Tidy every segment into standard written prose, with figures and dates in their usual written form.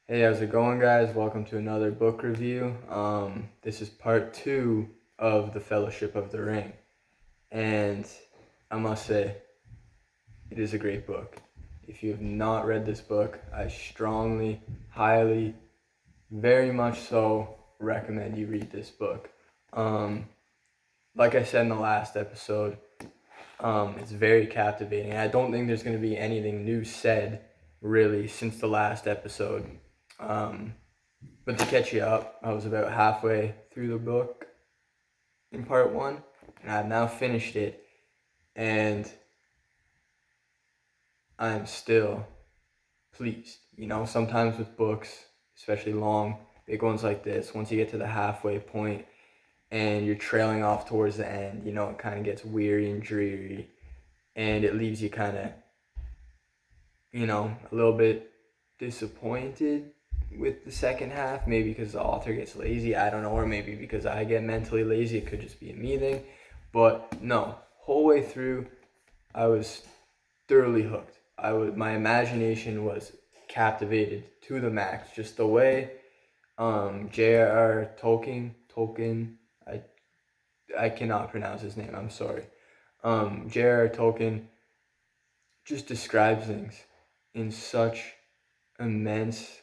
Hey, how's it going, guys? Welcome to another book review. This is part two of The Fellowship of the Ring, and I must say, it is a great book. If you have not read this book, I strongly, highly, very much so recommend you read this book. Um, like I said in the last episode, it's very captivating. I don't think there's going to be anything new said, really, since the last episode. Um, But to catch you up, I was about halfway through the book in part one, and I've now finished it, and I'm still pleased. Sometimes with books, especially long, big ones like this, once you get to the halfway point and you're trailing off towards the end, it kind of gets weary and dreary, and it leaves you kind of, a little bit disappointed with the second half, maybe because the author gets lazy, I don't know, or maybe because I get mentally lazy, it could just be a me thing. But no, whole way through, I was thoroughly hooked. My imagination was captivated to the max. Just the way J.R.R. Tolkien, I cannot pronounce his name, I'm sorry. J.R.R. Tolkien just describes things in such immense,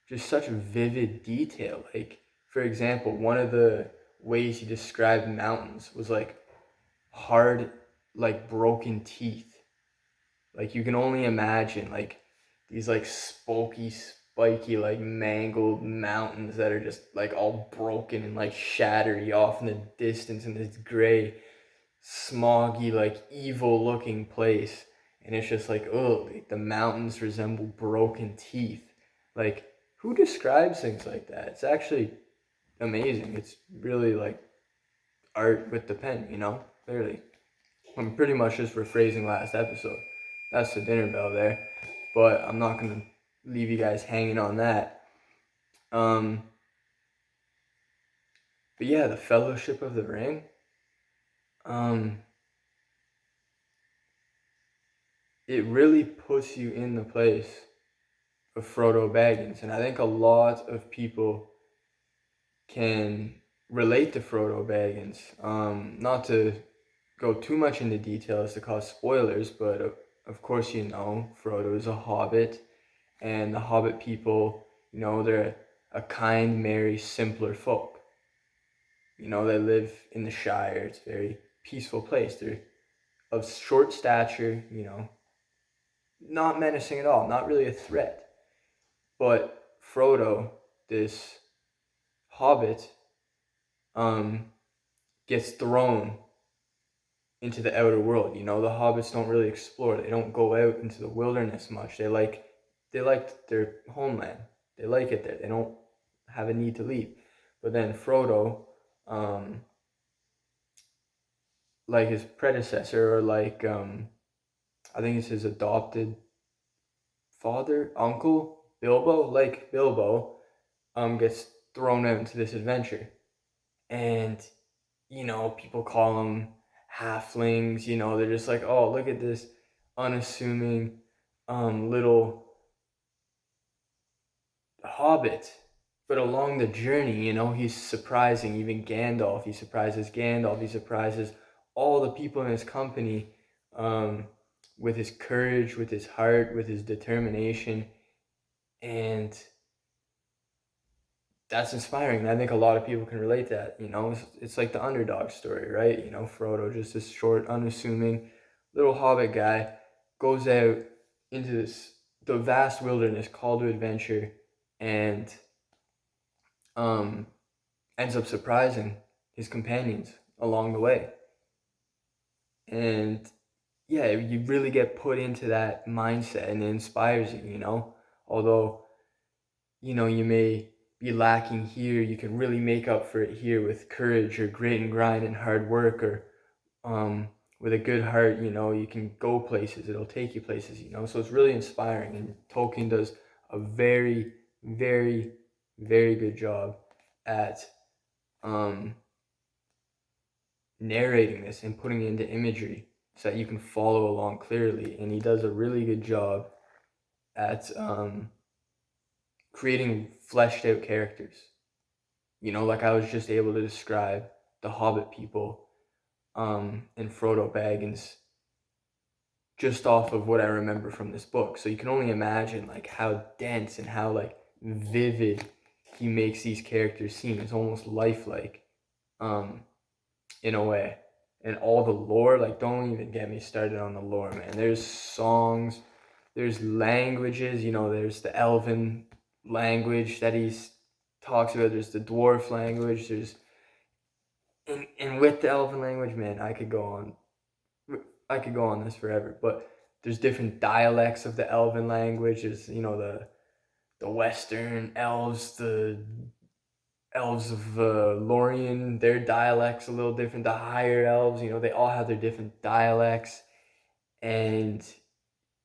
just such vivid detail. Like, for example, one of the ways he described mountains was like hard, like broken teeth. Like, you can only imagine like these like spooky, spiky, like mangled mountains that are just like all broken and like shattery off in the distance in this gray, smoggy, like evil looking place. And it's just like, oh, like the mountains resemble broken teeth. Like, who describes things like that? It's actually amazing. It's really like art with the pen, clearly. I'm pretty much just rephrasing last episode. That's the dinner bell there. But I'm not going to leave you guys hanging on that. Um, but yeah, the Fellowship of the Ring. Um, it really puts you in the place of Frodo Baggins. And I think a lot of people can relate to Frodo Baggins. Not to go too much into details to cause spoilers, but of course Frodo is a hobbit, and the hobbit people, they're a kind, merry, simpler folk. They live in the Shire. It's a very peaceful place. They're of short stature, not menacing at all, not really a threat. But Frodo, this hobbit, um, gets thrown into the outer world. The hobbits don't really explore. They don't go out into the wilderness much. They like their homeland. They like it there. They don't have a need to leave. But then Frodo, um, like his predecessor, or like I think it's his adopted father, uncle, Bilbo, like Bilbo, gets thrown out into this adventure. And, people call them halflings, they're just like, oh, look at this unassuming little hobbit. But along the journey, he's surprising even Gandalf. He surprises Gandalf. He surprises all the people in his company, with his courage, with his heart, with his determination. And that's inspiring. And I think a lot of people can relate to that. It's like the underdog story, right? Frodo, just this short, unassuming little hobbit guy, goes out into the vast wilderness, called to adventure, and um, ends up surprising his companions along the way. And yeah, you really get put into that mindset, and it inspires you. Although, you may be lacking here, you can really make up for it here with courage or grit and grind and hard work, or with a good heart, you can go places. It'll take you places, So it's really inspiring, and Tolkien does a very, very, very good job at um, narrating this and putting it into imagery so that you can follow along clearly. And he does a really good job at creating fleshed out characters. Like I was just able to describe the Hobbit people and Frodo Baggins just off of what I remember from this book. So you can only imagine like how dense and how like vivid he makes these characters seem. It's almost lifelike, in a way. And all the lore, like don't even get me started on the lore, man. There's songs, there's languages, there's the elven language that he talks about, there's the dwarf language, and with the elven language, man, I could go on this forever, but there's different dialects of the elven language. There's, the western elves, the elves of Lorien, their dialects a little different. The higher elves, they all have their different dialects. And,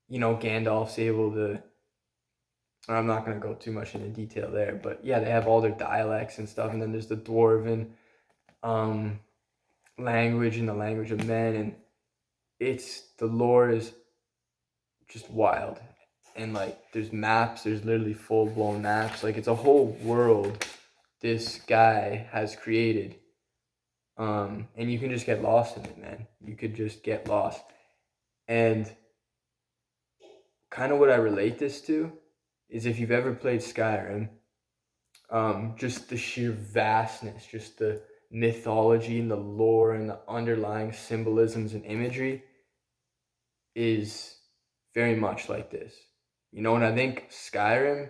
Gandalf's able to, I'm not going to go too much into detail there, but yeah, they have all their dialects and stuff. And then there's the Dwarven language and the language of men. And the lore is just wild. And like there's maps, there's literally full-blown maps. Like it's a whole world this guy has created. And you can just get lost in it, man. You could just get lost. And kind of what I relate this to is if you've ever played Skyrim, just the sheer vastness, just the mythology and the lore and the underlying symbolisms and imagery is very much like this. And I think Skyrim,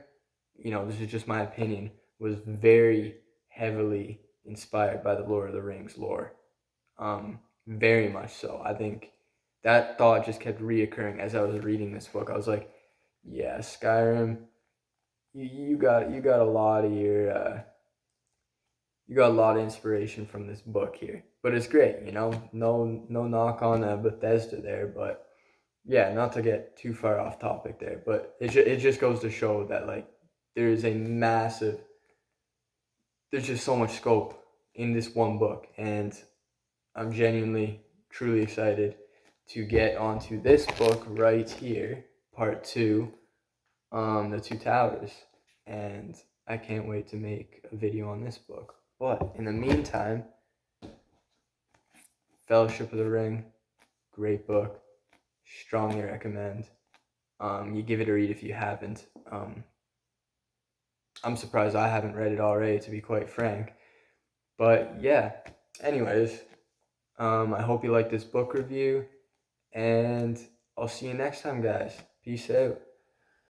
this is just my opinion, was very heavily inspired by the Lord of the Rings lore. Very much so. I think that thought just kept reoccurring as I was reading this book. I was like, yeah, Skyrim, you got a lot of your you got a lot of inspiration from this book here. But it's great, no knock on Bethesda there, but yeah, not to get too far off topic there, but it just goes to show that like there's just so much scope in this one book, and I'm genuinely, truly excited to get onto this book right here, part 2, The Two Towers, and I can't wait to make a video on this book. But in the meantime, Fellowship of the Ring, great book. Strongly recommend. You give it a read if you haven't. I'm surprised I haven't read it already, to be quite frank. But yeah, anyways, I hope you like this book review, and I'll see you next time, guys. Peace out.